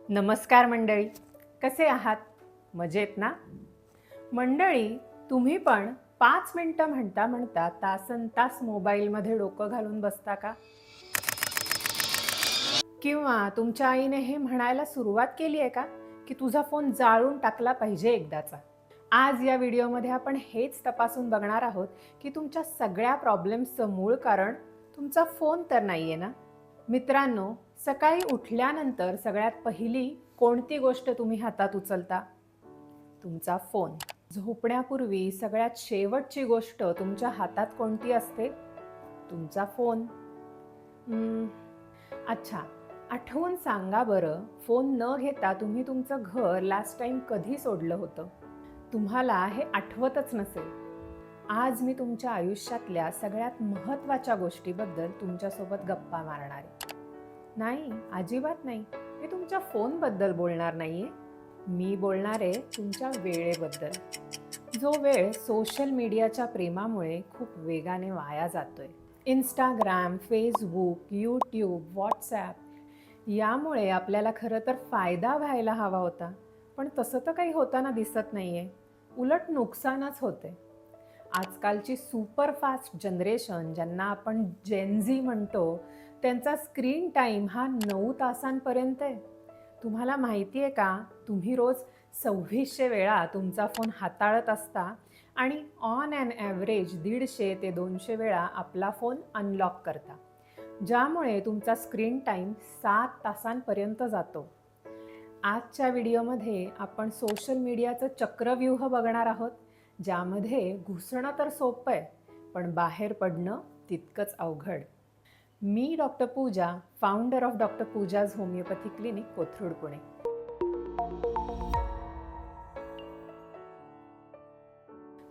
नमस्कार मंडळी, कसे आहात? मजेत ना? मंडळी, तुम्ही पण 5 मिनिटं म्हणता म्हणता तासनतास मोबाईलमध्ये डोकं घालून बसता का? किंवा तुमच्या आईने हे म्हणायला सुरुवात केली आहे का की तुझा फोन जाळून टाकला पाहिजे एकदाचा? आज या व्हिडिओमध्ये आपण हेच तपासून बघणार आहोत की तुमच्या सगळ्या प्रॉब्लेम्सचं मूळ कारण तुमचा फोन तर नाहीये ना? मित्रांनो, सकाळी उठल्यानंतर सगळ्यात पहिली कोणती गोष्ट तुम्ही हातात उचलता? तुमचा फोन. झोपण्यापूर्वी सगळ्यात शेवटची गोष्ट तुमच्या हातात कोणती असते? तुमचा फोन. अच्छा, आठवून सांगा बरं, फोन न घेता तुम्ही तुमचं घर लास्ट टाइम कधी सोडलं होतं? तुम्हाला हे आठवतच नसेल. आज मी तुमच्या आयुष्यातल्या सगळ्यात महत्त्वाच्या गोष्टीबद्दल तुमच्यासोबत गप्पा मारणार आहे. नाही, अजिबात नाही. मी तुमच्या फोनबद्दल बोलणार नाहीये. मी बोलणार आहे तुमच्या वेळेबद्दल. जो वेळ सोशल मीडियाच्या प्रेमामुळे खूप वेगाने वाया जातोय. इंस्टाग्राम, फेसबुक, यूट्यूब, व्हॉट्सॲप यामुळे आपल्याला खरं तर फायदा व्हायला हवा होता. पण तसं तर काही होताना दिसत नाहीये. उलट नुकसानच होते. आजकालची सुपर फास्ट जनरेशन, ज्यांना आपण जेन झी म्हणतो, त्यांचा स्क्रीन टाईम हा 9 तासांपर्यंत आहे. तुम्हाला माहिती आहे का, तुम्ही रोज 2600 वेळा तुमचा फोन हाताळत असता आणि ऑन ॲन ॲव्हरेज 150 ते 200 वेळा आपला फोन अनलॉक करता, ज्यामुळे तुमचा स्क्रीन टाईम 7 तासांपर्यंत जातो. आजच्या व्हिडिओमध्ये आपण सोशल मीडियाचं चक्रव्यूह बघणार आहोत, ज्यामध्ये घुसणं तर सोपं आहे, पण बाहेर पडणं तितकंच अवघड. मी doctor Pooja, founder of doctor Pooja's homeopathy clinic, Kothrud, Pune.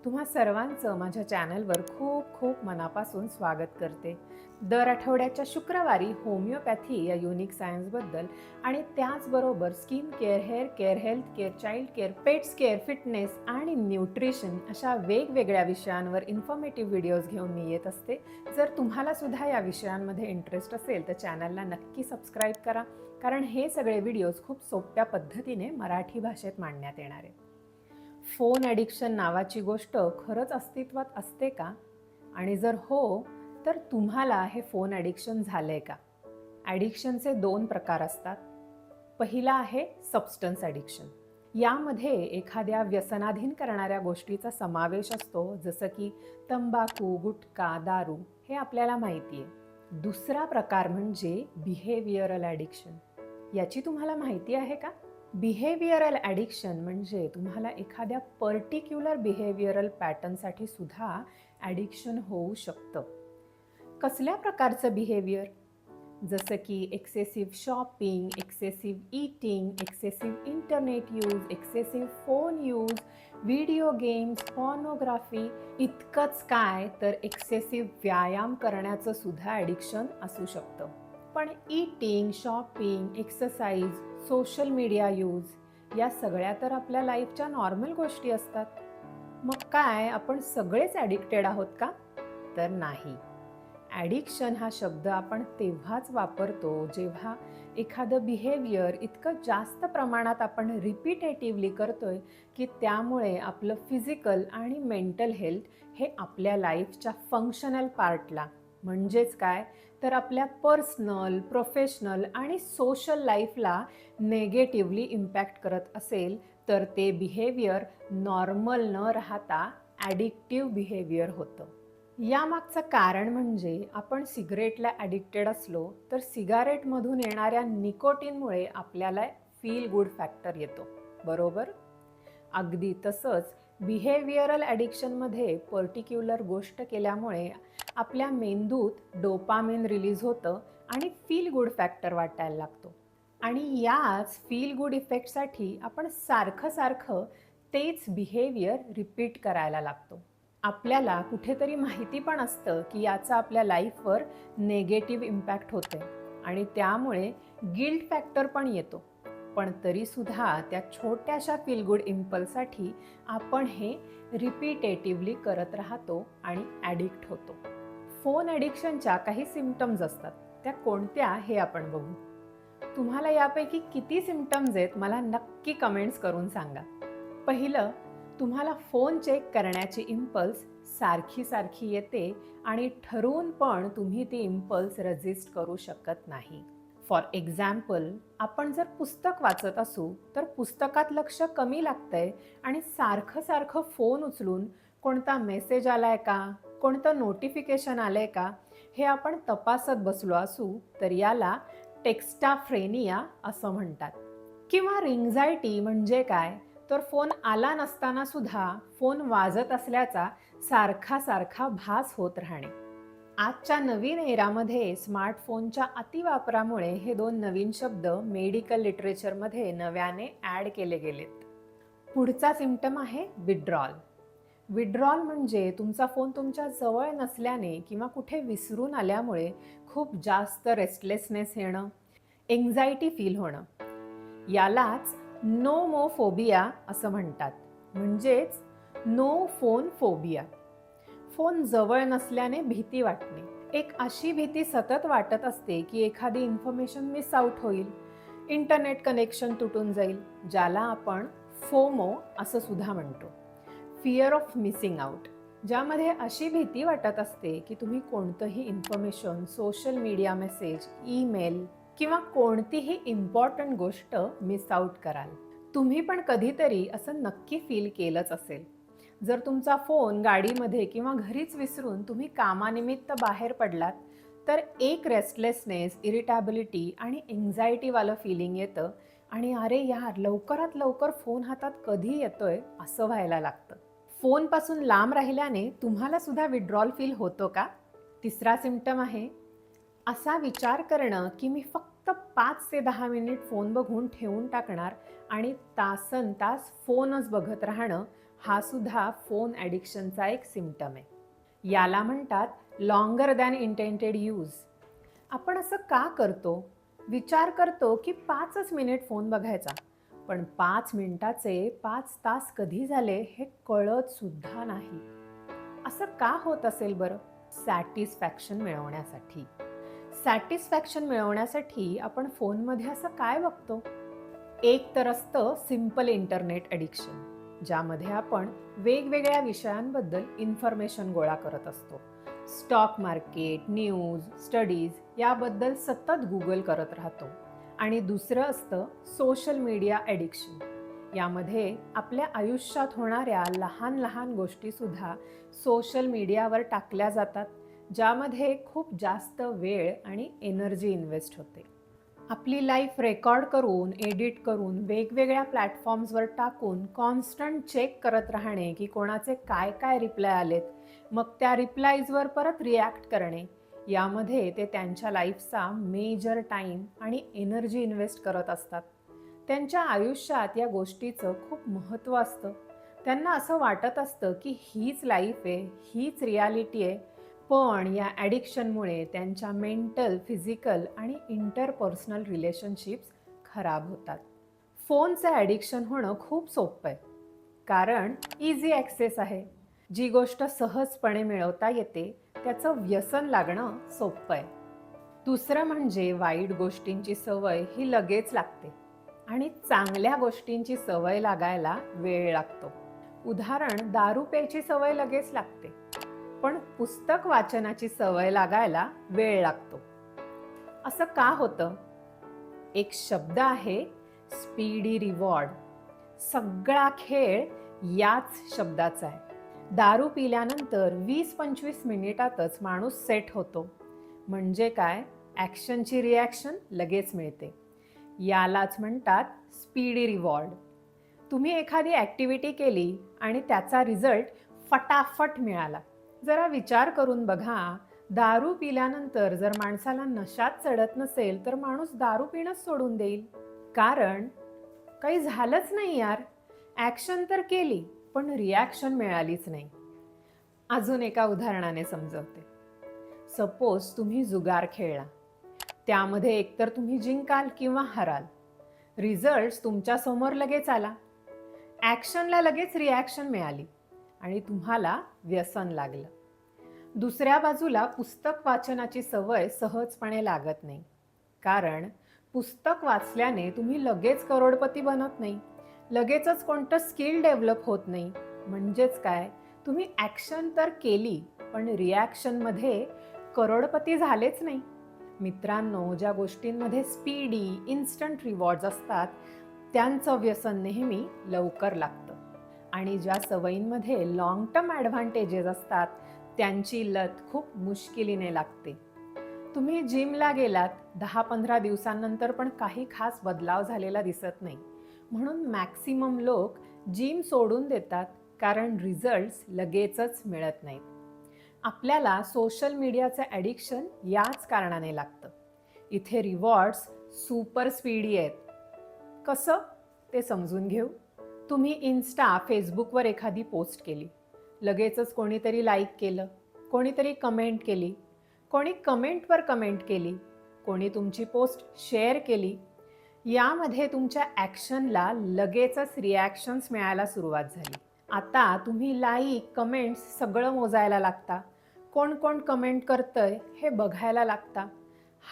तुम्हा सर्वांचं माझ्या चॅनलवर खूप खूप मनापासून स्वागत करते. दर आठवड्याच्या शुक्रवारी होमिओपॅथी या युनिक सायन्सबद्दल आणि त्याचबरोबर skin care, hair care, health care, child care, pets care, fitness आणि न्यूट्रिशन अशा वेगवेगळ्या विषयांवर इन्फॉर्मेटिव्ह व्हिडिओज घेऊन मी येत असते. जर तुम्हाला सुद्धा या विषयांमध्ये इंटरेस्ट असेल तर चॅनलला नक्की सबस्क्राईब करा, कारण हे सगळे व्हिडिओज खूप सोप्या पद्धतीने मराठी भाषेत मांडण्यात येणार आहेत. फोन ॲडिक्शन नावाची गोष्ट खरंच अस्तित्वात असते का? आणि जर हो, तर तुम्हाला हे फोन ॲडिक्शन झालंय का? ॲडिक्शनचे 2 प्रकार असतात. पहिला आहे सबस्टन्स ॲडिक्शन. यामध्ये एखाद्या व्यसनाधीन करणाऱ्या गोष्टीचा समावेश असतो, जसं की तंबाखू, गुटखा, दारू, हे आपल्याला माहिती आहे. दुसरा प्रकार म्हणजे बिहेवियरल ॲडिक्शन. याची तुम्हाला माहिती आहे का? बिहेवियरल ॲडिक्शन म्हणजे तुम्हाला एखाद्या पर्टिक्युलर बिहेवियरल पॅटर्नसाठी सुद्धा ॲडिक्शन होऊ शकतं. कसल्या प्रकारचं बिहेवियर? जसं की excessive shopping, excessive eating, excessive internet use, excessive phone use, video games, pornography, इतकंच काय तर एक्सेसिव्ह व्यायाम करण्याचं सुद्धा ॲडिक्शन असू शकतं. पण eating, shopping, exercise, social media use या सगळ्या तर आपल्या लाईफच्या नॉर्मल गोष्टी असतात. मग काय आपण सगळेच ॲडिक्टेड आहोत का? तर नाही. ॲडिक्शन हा शब्द आपण तेव्हाच वापरतो जेव्हा एखादं बिहेवियर इतकं जास्त प्रमाणात आपण रिपिटेटिव्हली करतोय की त्यामुळे आपलं फिजिकल आणि मेंटल हेल्थ हे आपल्या लाईफच्या फंक्शनल पार्टला, म्हणजेच काय तर आपल्या पर्सनल, प्रोफेशनल आणि सोशल लाईफला नेगेटिव्हली इम्पॅक्ट करत असेल, तर ते बिहेवियर नॉर्मल न राहता ॲडिक्टिव्ह बिहेवियर होतं. यामागचं कारण म्हणजे आपण सिगरेटला ॲडिक्टेड असलो तर सिगारेटमधून येणाऱ्या निकोटीनमुळे आपल्याला फील गुड फॅक्टर येतो, बरोबर? अगदी तसंच बिहेवियरल ॲडिक्शनमध्ये पर्टिक्युलर गोष्ट केल्यामुळे आपल्या मेंदूत डोपामिन रिलीज होतं आणि फील गुड फॅक्टर वाटायला लागतो. आणि याच फील गुड इफेक्टसाठी आपण सारखं तेच बिहेवियर रिपीट करायला लागतो. आपल्याला कुठेतरी माहिती पण असतं की याचा आपल्या लाईफवर नेगेटिव्ह इम्पॅक्ट होतोय आणि त्यामुळे गिल्ट फॅक्टर पण येतो. पण तरीसुद्धा त्या छोट्याशा फील गुड इम्पल्ससाठी आपण हे रिपीटेटिव्हली करत राहतो आणि ॲडिक्ट होतो. फोन ॲडिक्शनच्या काही सिम्पटम्स असतात, त्या कोणत्या हे आपण बघू. तुम्हाला यापैकी किती सिम्पटम्स आहेत मला नक्की कमेंट्स करून सांगा. पहिलं, तुम्हाला फोन चेक करण्याची इम्पल्स सारखी सारखी येते आणि ठरवून पण तुम्ही ती इम्पल्स रेजिस्ट करू शकत नाही. फॉर एक्झाम्पल, आपण जर पुस्तक वाचत असू तर पुस्तकात लक्ष कमी लागतंय आणि सारखं सारखं फोन उचलून कोणता मेसेज आलाय का, कोणतं नोटिफिकेशन आलंय का, हे आपण तपासत बसलो असू तर याला टेक्स्टाफ्रेनिया असं म्हणतात. किंवा रिंगझायटी म्हणजे काय, तर फोन आला नसताना सुद्धा फोन वाजत असल्याचा सारखा सारखा भास होत राहणे. आजच्या नवीन एरामध्ये स्मार्टफोनच्या अतिवापरामुळे हे दोन नवीन शब्द मेडिकल लिटरेचरमध्ये नव्याने ॲड केले गेलेत. पुढचा सिम्पटम आहे विड्रॉल. विड्रॉल म्हणजे तुमचा फोन तुमच्या जवळ नसल्याने किंवा कुठे विसरून आल्यामुळे खूप जास्त रेस्टलेसनेस येणं, एन्झायटी फील होणं. यालाच नोमोफोबिया असं म्हणतात, म्हणजेच नो फोन फोबिया. फोन जवळ नसल्याने भीती वाटणे. एक अशी भीती सतत वाटत असते की एखादी इन्फॉर्मेशन मिस आउट होईल, इंटरनेट कनेक्शन तुटून जाईल, ज्याला आपण फोमो असं सुद्धा म्हणतो, फिअर ऑफ मिसिंग आउट. ज्यामध्ये अशी भीती वाटत असते की तुम्ही कोणतंही information, social media message, email किंवा कोणतीही इम्पॉर्टंट गोष्ट मिस आउट कराल. तुम्ही पण कधीतरी असं नक्की फील केलंच असेल. जर तुमचा फोन गाडीमध्ये किंवा घरीच विसरून तुम्ही कामानिमित्त बाहेर पडलात तर एक रेस्टलेसनेस, इरिटॅबिलिटी आणि एन्झायटीवालं फिलिंग येतं आणि अरे यार, लवकरात लवकर फोन हातात कधी येतोय असं व्हायला लागतं. फोनपासून लांब राहिल्याने तुम्हाला सुद्धा विड्रॉल फील होतो का? तिसरा सिम्पटम आहे असा विचार करणं की मी फक्त 5 ते 10 मिनिट फोन बघून ठेवून टाकणार आणि तासनतास फोनच बघत राहणं. हा सुद्धा फोन ॲडिक्शनचा एक सिम्पटम आहे. याला म्हणतात लॉंगर दॅन इंटेंटेड यूज. आपण असं का करतो? विचार करतो की 5च मिनिट फोन बघायचा, पण 5 मिनिटाचे 5 तास कधी झाले हे कळत सुद्धा नाही. असं का होत असेल बरं? सॅटिस्फॅक्शन मिळवण्यासाठी. सॅटिस्फॅक्शन मिळवण्यासाठी आपण फोनमध्ये असं काय बघतो? एक तर असतं सिम्पल इंटरनेट ॲडिक्शन, ज्यामध्ये आपण वेगवेगळ्या विषयांबद्दल इन्फॉर्मेशन गोळा करत असतो. स्टॉक मार्केट, न्यूज, स्टडीज याबद्दल सतत गुगल करत राहतो. आणि दुसरं असतं सोशल मीडिया ॲडिक्शन. यामध्ये आपल्या आयुष्यात होणाऱ्या लहान लहान गोष्टीसुद्धा सोशल मीडियावर टाकल्या जातात, ज्यामध्ये खूप जास्त वेळ आणि एनर्जी इन्व्हेस्ट होते. आपली लाईफ रेकॉर्ड करून, एडिट करून, वेगवेगळ्या प्लॅटफॉर्म्सवर टाकून कॉन्स्टंट चेक करत राहणे की कोणाचे काय काय रिप्लाय आलेत, मग त्या रिप्लायजवर परत रिॲक्ट करणे, यामध्ये ते त्यांच्या लाईफचा मेजर टाईम आणि एनर्जी इन्व्हेस्ट करत असतात. त्यांच्या आयुष्यात या गोष्टीचं खूप महत्त्व असतं. त्यांना असं वाटत असतं की हीच लाईफ आहे, हीच रियालिटी आहे. पण या ॲडिक्शनमुळे त्यांच्या मेंटल, फिजिकल आणि इंटरपर्सनल रिलेशनशिप्स खराब होतात. फोनचं ॲडिक्शन होणं खूप सोपं आहे, कारण इझी ॲक्सेस आहे. जी गोष्ट सहजपणे मिळवता येते त्याचं व्यसन लागणं सोपं आहे. दुसरं म्हणजे वाईट गोष्टींची सवय ही लगेच लागते आणि चांगल्या गोष्टींची सवय लागायला वेळ लागतो. उदाहरण, दारू प्यायची सवय लगेच लागते, पण पुस्तक वाचनाची सवय लागायला वेळ लागतो. असं का होतं? एक शब्द आहे स्पीडी रिवॉर्ड. सगळा खेळ याच शब्दाचा आहे. दारू पिल्यानंतर 20-25 मिनिटातच माणूस सेट होतो. म्हणजे काय? ॲक्शनची रिॲक्शन लगेच मिळते. यालाच म्हणतात स्पीडी रिवॉर्ड. तुम्ही एखादी ॲक्टिव्हिटी केली आणि त्याचा रिझल्ट फटाफट मिळाला. जरा विचार करून बघा, दारू पिल्यानंतर जर माणसाला नशात चढत नसेल तर माणूस दारू पिणंच सोडून देईल. कारण काही झालंच नाही यार. ॲक्शन तर केली पण रिॲक्शन मिळालीच नाही. अजून एका उदाहरणाने समजवते. सपोज तुम्ही जुगार खेळला. त्यामध्ये एकतर तुम्ही जिंकाल किंवा हराल. रिझल्ट तुमच्यासमोर लगेच आला. ॲक्शनला लगेच रिॲक्शन मिळाली आणि तुम्हाला व्यसन लागलं. दुसऱ्या बाजूला पुस्तक वाचनाची सवय सहजपणे लागत नाही, कारण पुस्तक वाचल्याने तुम्ही लगेच करोडपती बनत नाही. लगेचच कोणतं स्किल डेव्हलप होत नाही. म्हणजेच काय, तुम्ही ॲक्शन तर केली, पण रिॲक्शनमध्ये करोडपती झालेच नाही. मित्रांनो, ज्या गोष्टींमध्ये स्पीडी, इन्स्टंट रिवॉर्ड्स असतात, त्यांचं व्यसन नेहमी लवकर लागतं. आणि ज्या सवयींमध्ये लाँग टर्म ॲडव्हान्टेजेस असतात, त्यांची लत खूप मुश्किलीने लागते. तुम्ही जिमला गेलात, 10-15 दिवसांनंतर पण काही खास बदलाव झालेला दिसत नाही. म्हणून मॅक्सिमम लोक जिम सोडून देतात, कारण रिझल्ट्स लगेचच मिळत नाहीत. आपल्याला सोशल मीडियाचं ॲडिक्शन याच कारणाने लागतं. इथे रिवॉर्ड्स सुपर स्पीडी आहेत. कसं? ते समजून घेऊ. तुम्ही इन्स्टा, फेसबुकवर एखादी पोस्ट केली. लगेचच कोणीतरी लाईक केलं, कोणीतरी कमेंट केली, कोणी कमेंटवर कमेंट केली, कोणी तुमची पोस्ट शेअर केली. यामध्ये तुमच्या ॲक्शनला लगेचच रिॲक्शन्स मिळायला सुरुवात झाली. आता तुम्ही लाईक, कमेंट्स सगळं मोजायला लागता. कोण कोण कमेंट करतंय हे बघायला लागता.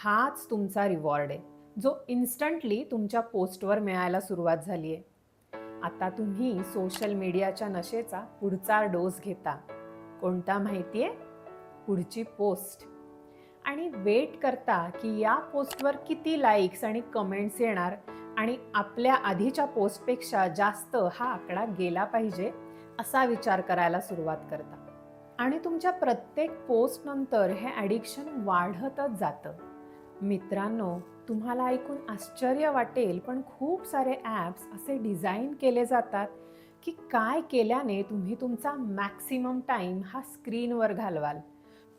हाच तुमचा रिवॉर्ड आहे, जो इन्स्टंटली तुमच्या पोस्टवर मिळायला सुरुवात झाली आहे. आता तुम्ही सोशल मीडियाच्या नशेचा पुढचा डोस घेता. कोणता माहिती आहे? पुढची पोस्ट. आणि वेट करता की या पोस्टवर किती लाईक्स आणि कमेंट्स येणार आणि आपल्या आधीच्या पोस्टपेक्षा जास्त हा आकडा गेला पाहिजे, असा विचार करायला सुरुवात करता. आणि तुमच्या प्रत्येक पोस्टनंतर हे ॲडिक्शन वाढतच जातं. मित्रांनो, तुम्हाला ऐकून आश्चर्य वाटेल, पण खूप सारे ॲप्स असे डिझाईन केले जातात की काय केल्याने तुम्ही तुमचा मॅक्सिमम टाईम हा स्क्रीनवर घालवाल.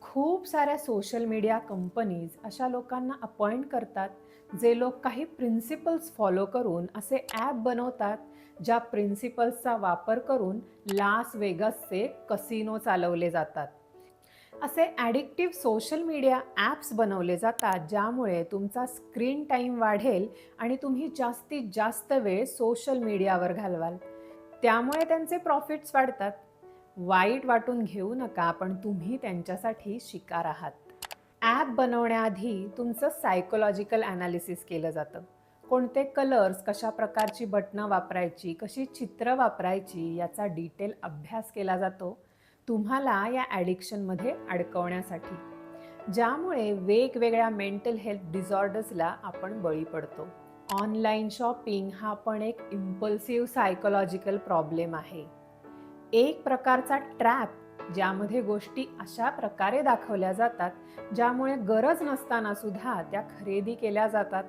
खूप साऱ्या सोशल मीडिया कंपनीज अशा लोकांना अपॉइंट करतात, जे लोक काही प्रिन्सिपल्स फॉलो करून असे ॲप बनवतात, ज्या प्रिन्सिपल्सचा वापर करून लास वेगसचे कसिनो चालवले जातात. असे ॲडिक्टिव्ह सोशल मीडिया ॲप्स बनवले जातात, ज्यामुळे तुमचा स्क्रीन टाईम वाढेल आणि तुम्ही जास्तीत जास्त वेळ सोशल मीडियावर घालवाल. त्यामुळे त्यांचे प्रॉफिट्स वाढतात. वाईट वाटून घेऊ नका, पण तुम्ही त्यांच्यासाठी शिकार आहात. ॲप बनवण्याआधी तुमचं सायकोलॉजिकल ॲनालिसिस केलं जातं. कोणते कलर्स, कशा प्रकारची बटणं वापरायची, कशी चित्र वापरायची, याचा डिटेल अभ्यास केला जातो तुम्हाला या ॲडिक्शनमध्ये अडकवण्यासाठी, ज्यामुळे वेगवेगळ्या मेंटल हेल्थ डिसऑर्डर्सला आपण बळी पडतो. ऑनलाईन शॉपिंग हा पण एक इम्पल्सिव्ह सायकोलॉजिकल प्रॉब्लेम आहे. एक प्रकारचा ट्रॅप, ज्यामध्ये गोष्टी अशा प्रकारे दाखवल्या जातात, ज्यामुळे गरज नसताना सुद्धा त्या खरेदी केल्या जातात.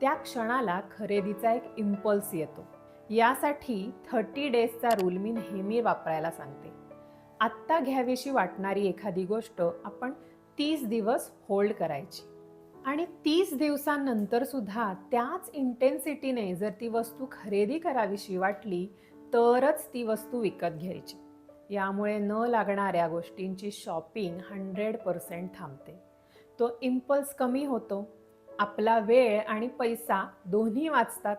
त्या क्षणाला खरेदीचा एक इम्पल्स येतो. यासाठी 30 डेजचा रूल मी नेहमी वापरायला सांगते. आत्ता घ्यावीशी वाटणारी एखादी गोष्ट आपण 30 दिवस होल्ड करायची आणि 30 दिवसांनंतर सुद्धा त्याच इंटेन्सिटीने जर ती वस्तू खरेदी करावीशी वाटली, तरच ती वस्तू विकत घ्यायची. यामुळे न लागणाऱ्या गोष्टींची शॉपिंग 100% थांबते. तो इम्पल्स कमी होतो. आपला वेळ आणि पैसा दोन्ही वाचतात.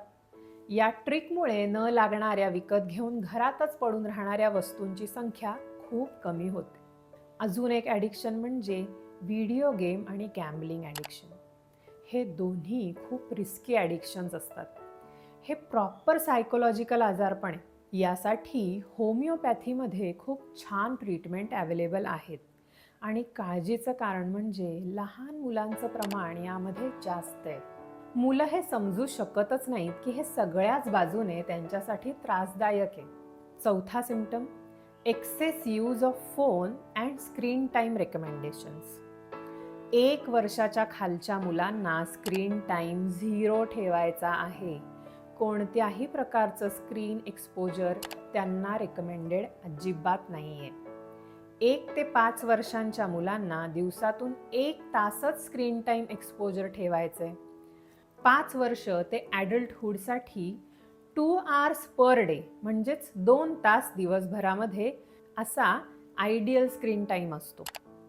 या ट्रिकमुळे न लागणाऱ्या विकत घेऊन घरातच पडून राहणाऱ्या वस्तूंची संख्या खूप कमी होते. अजून एक ॲडिक्शन म्हणजे व्हिडिओ गेम आणि गॅम्बलिंग ॲडिक्शन. हे दोन्ही खूप रिस्की ॲडिक्शन्स असतात. हे प्रॉपर सायकोलॉजिकल आजारपण आहे. यासाठी होमिओपॅथीमध्ये खूप छान ट्रीटमेंट अवेलेबल आहेत. आणि काळजीचं कारण म्हणजे लहान मुलांचं प्रमाण यामध्ये जास्त आहे. मुलं हे समजू शकतच नाहीत की हे सगळ्याच बाजूने त्यांच्यासाठी त्रासदायक आहे. चौथा symptom, excess use of phone and screen time recommendations. 1 वर्षाच्या खालच्या मुलांना स्क्रीन टाईम 0 ठेवायचा आहे. कोणत्याही प्रकारचं स्क्रीन एक्सपोजर त्यांना रेकमेंडेड अजिबात नाही आहे. 1 ते 5 वर्षांच्या मुलांना दिवसातून 1 तासच स्क्रीन टाईम एक्सपोजर ठेवायचं आहे. 5 वर्ष ते ॲडल्टहूडसाठी 2 hours पर डे, म्हणजेच 2 तास दिवसभरामध्ये असा आयडियल स्क्रीन टाईम असतो.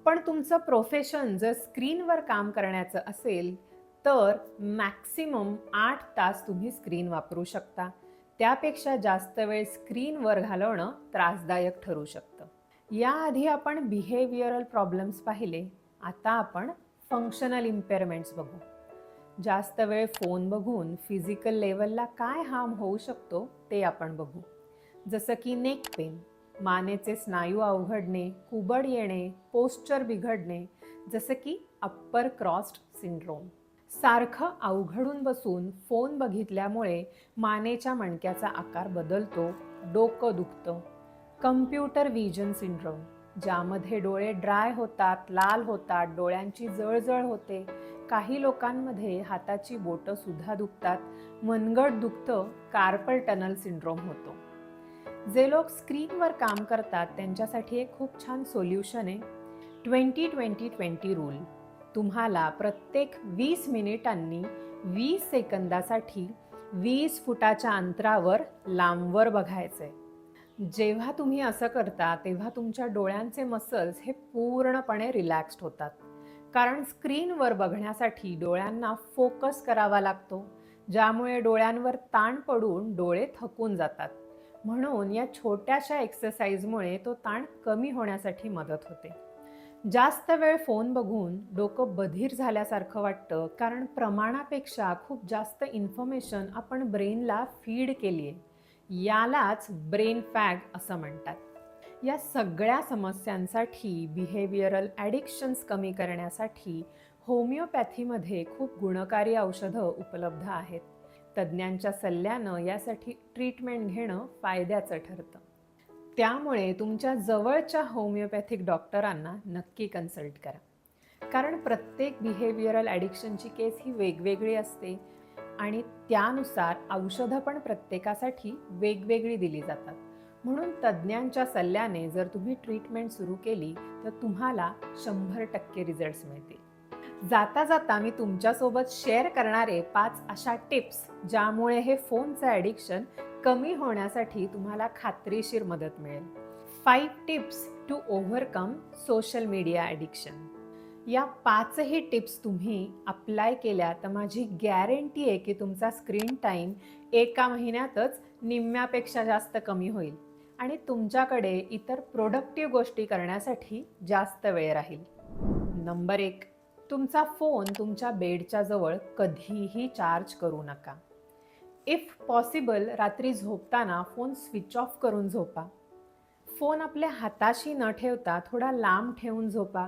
पण तुमचं प्रोफेशन जर स्क्रीनवर काम करण्याचं असेल, तर मॅक्सिमम 8 तास तुम्ही स्क्रीन वापरू शकता. त्यापेक्षा जास्त वेळ स्क्रीनवर घालवणं त्रासदायक ठरू शकतं. याआधी आपण बिहेवियरल प्रॉब्लेम्स पाहिले. आता आपण फंक्शनल इम्पेअरमेंट्स बघू. जास्त वेळ फोन बघून फिजिकल लेवलला काय हार्म होऊ शकतो ते आपण बघू. जसं की नेक पेन, मानेचे स्नायू अवघडणे, कुबड येणे, पोस्चर बिघडणे, जसं की अप्पर क्रॉस्ड सिंड्रोम. सारखं अवघडून बसून फोन बघितल्यामुळे मानेच्या मणक्याचा आकार बदलतो, डोकं दुखतं. कम्प्युटर व्हिजन सिंड्रोम, ज्यामध्ये डोळे ड्राय होतात, लाल होतात, डोळ्यांची जळजळ होते. काही लोकांमध्ये हाताची बोटं सुद्धा दुखतात, मनगट दुखतं, कार्पल टनल सिंड्रोम होतो. जे लोक स्क्रीनवर काम करतात त्यांच्यासाठी एक खूप छान सोल्युशन आहे 20-20-20 रूल. तुम्हाला प्रत्येक 20 मिनिटांनी 20 सेकंदासाठी 20 फुटाच्या अंतरावर लांबवर बघायचंय. जेव्हा तुम्ही असं करता तेव्हा तुमच्या डोळ्यांचे मसल्स हे पूर्णपणे रिलॅक्स्ड होतात. कारण स्क्रीनवर बघण्यासाठी डोळ्यांना फोकस करावा लागतो, ज्यामुळे डोळ्यांवर ताण पडून डोळे थकून जातात. म्हणून या छोट्याशा एक्सरसाइजमुळे तो ताण कमी होण्यासाठी मदत होते. जास्त वेळ फोन बघून डोकं बधीर झाल्यासारखं वाटतं, कारण प्रमाणापेक्षा खूप जास्त इन्फॉर्मेशन आपण ब्रेनला फीड केली आहे. यालाच ब्रेन फॅग असं म्हणतात. या सगळ्या समस्यांसाठी, बिहेवियरल ॲडिक्शन्स कमी करण्यासाठी होमिओपॅथीमध्ये खूप गुणकारी औषधं उपलब्ध आहेत. तज्ज्ञांच्या सल्ल्यानं यासाठी ट्रीटमेंट घेणं फायद्याचं ठरतं. त्यामुळे तुमच्या जवळच्या होमिओपॅथिक डॉक्टरांना नक्की कन्सल्ट करा. कारण प्रत्येक बिहेवियरल ॲडिक्शनची केस ही वेगवेगळी असते आणि त्यानुसार औषधं पण प्रत्येकासाठी वेगवेगळी दिली जातात. म्हणून तज्ज्ञांच्या सल्ल्याने जर तुम्ही ट्रीटमेंट सुरू केली तर तुम्हाला 100% रिझल्ट्स मिळतील. जाता जाता मी तुमच्यासोबत शेअर करणारे 5 अशा टिप्स ज्यामुळे हे फोनचं ॲडिक्शन कमी होण्यासाठी तुम्हाला खात्रीशीर मदत मिळेल. 5 tips to overcome social media addiction. या 5ही टिप्स तुम्ही अप्लाय केल्या तर माझी गॅरंटी आहे की तुमचा स्क्रीन टाईम एका महिन्यातच निम्म्यापेक्षा जास्त कमी होईल आणि तुमच्याकडे इतर प्रोडक्टिव्ह गोष्टी करण्यासाठी जास्त वेळ राहील. नंबर 1, तुमचा फोन तुमच्या बेडच्या जवळ कधीही चार्ज करू नका. इफ पॉसिबल रात्री झोपताना फोन स्विच ऑफ करून झोपा. फोन आपल्या हाताशी न ठेवता थोडा लांब ठेवून झोपा,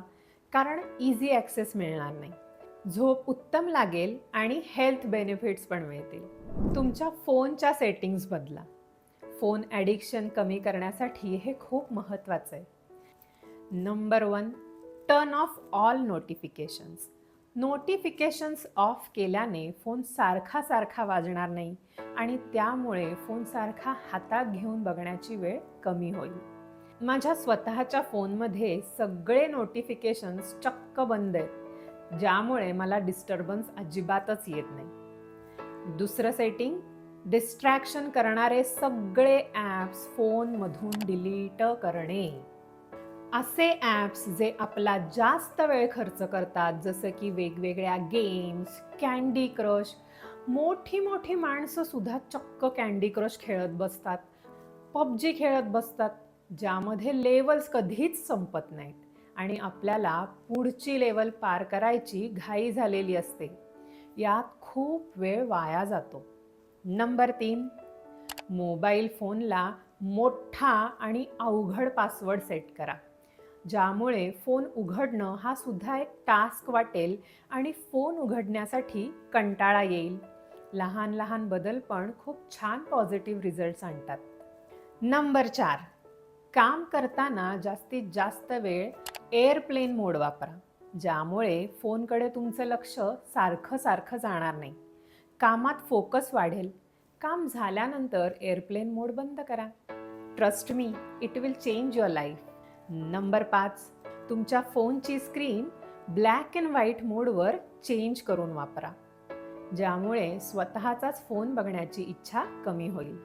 कारण इझी ॲक्सेस मिळणार नाही. झोप उत्तम लागेल आणि हेल्थ बेनिफिट्स पण मिळतील. तुमच्या फोनच्या सेटिंग्स बदला. फोन ॲडिक्शन कमी करण्यासाठी हे खूप महत्त्वाचं आहे. Number 1, turn off all notifications. Notifications of केल्याने फोन सारखा वाजणार नाही आणि त्यामुळे फोन सारखा हातात घेऊन बघण्याची वेळ कमी होईल. माझ्या स्वतःच्या फोनमध्ये सगळे नोटिफिकेशन्स चक्क बंद आहेत, ज्यामुळे मला डिस्टर्बन्स अजिबातच येत नाही. दुसरं सेटिंग, डिस्ट्रॅक्शन करणारे सगळे ॲप्स फोनमधून डिलीट करणे. असे ॲप्स जे आपला जास्त वेळ खर्च करतात, जसं की वेगवेगळ्या गेम्स, कँडी क्रश. मोठी माणसं सुद्धा चक्क कँडी क्रश खेळत बसतात, पबजी खेळत बसतात, ज्यामध्ये लेवल्स कधीच संपत नाहीत आणि आपल्याला पुढची लेवल पार करायची घाई झालेली असते. यात खूप वेळ वाया जातो. नंबर 3, मोबाईल फोनला मोठा आणि अवघड पासवर्ड सेट करा, ज्यामुळे फोन उघडणं हा सुद्धा एक टास्क वाटेल आणि फोन उघडण्यासाठी कंटाळा येईल. लहान बदल पण खूप छान पॉझिटिव्ह रिझल्ट्स आणतात. नंबर 4, काम करताना जास्तीत जास्त वेळ एअरप्लेन मोड वापरा, ज्यामुळे फोनकडे तुमचं लक्ष सारखं जाणार नाही. कामात फोकस वाढेल. काम झाल्यानंतर एअरप्लेन मोड बंद करा. Trust me, it will change your life. Number 5, तुमच्या फोनची स्क्रीन ब्लॅक अँड व्हाईट मोडवर चेंज करून वापरा, ज्यामुळे स्वतःचाच फोन बघण्याची इच्छा कमी होईल.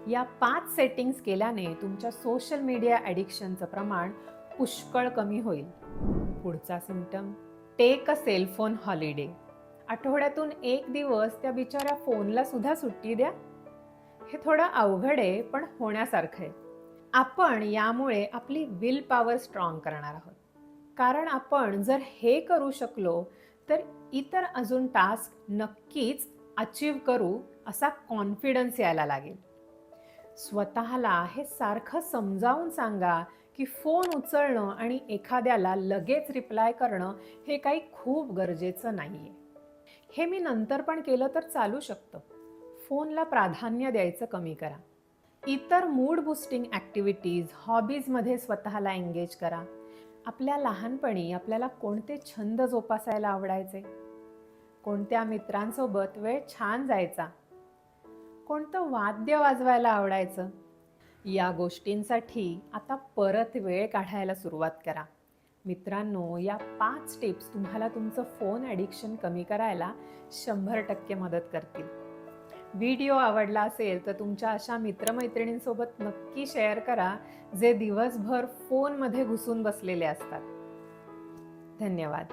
या 5 सेटिंग्स केल्याने तुमच्या सोशल मीडिया ॲडिक्शनचं प्रमाण पुष्कळ कमी होईल. पुढचा symptom, take a cellphone holiday. आठवड्यातून 1 दिवस त्या बिचाऱ्या फोनला सुद्धा सुट्टी द्या. हे थोडं अवघड आहे, पण होण्यासारखं आहे. आपण यामुळे आपली विल पॉवर स्ट्रॉंग करणार आहोत. कारण आपण जर हे करू शकलो तर इतर अजून टास्क नक्कीच अचीव करू असा कॉन्फिडन्स यायला लागेल. स्वतःला हे सारखं समजावून सांगा की फोन उचलणं आणि एखाद्याला लगेच रिप्लाय करणं हे काही खूप गरजेचं नाहीये. हे मी नंतर पण केलं तर चालू शकतं. फोनला प्राधान्य द्यायचं कमी करा. इतर मूड बूस्टिंग ॲक्टिव्हिटीज, हॉबीजमध्ये स्वतःला एंगेज करा. आपल्या लहानपणी आपल्याला कोणते छंद जोपासायला आवडायचे? कोणत्या मित्रांसोबत वेळ छान जायचा? कोणतं वाद्य वाजवायला आवडायचं? या गोष्टींसाठी आता परत वेळ काढायला सुरुवात करा. मित्रांनो, या 5 टिप्स तुम्हाला तुमचं फोन ॲडिक्शन कमी करायला 100% मदत करतील. व्हिडिओ आवडला असेल तर तुमच्या अशा मित्रमैत्रिणींसोबत नक्की शेअर करा, जे दिवसभर फोनमध्ये घुसून बसलेले असतात. धन्यवाद.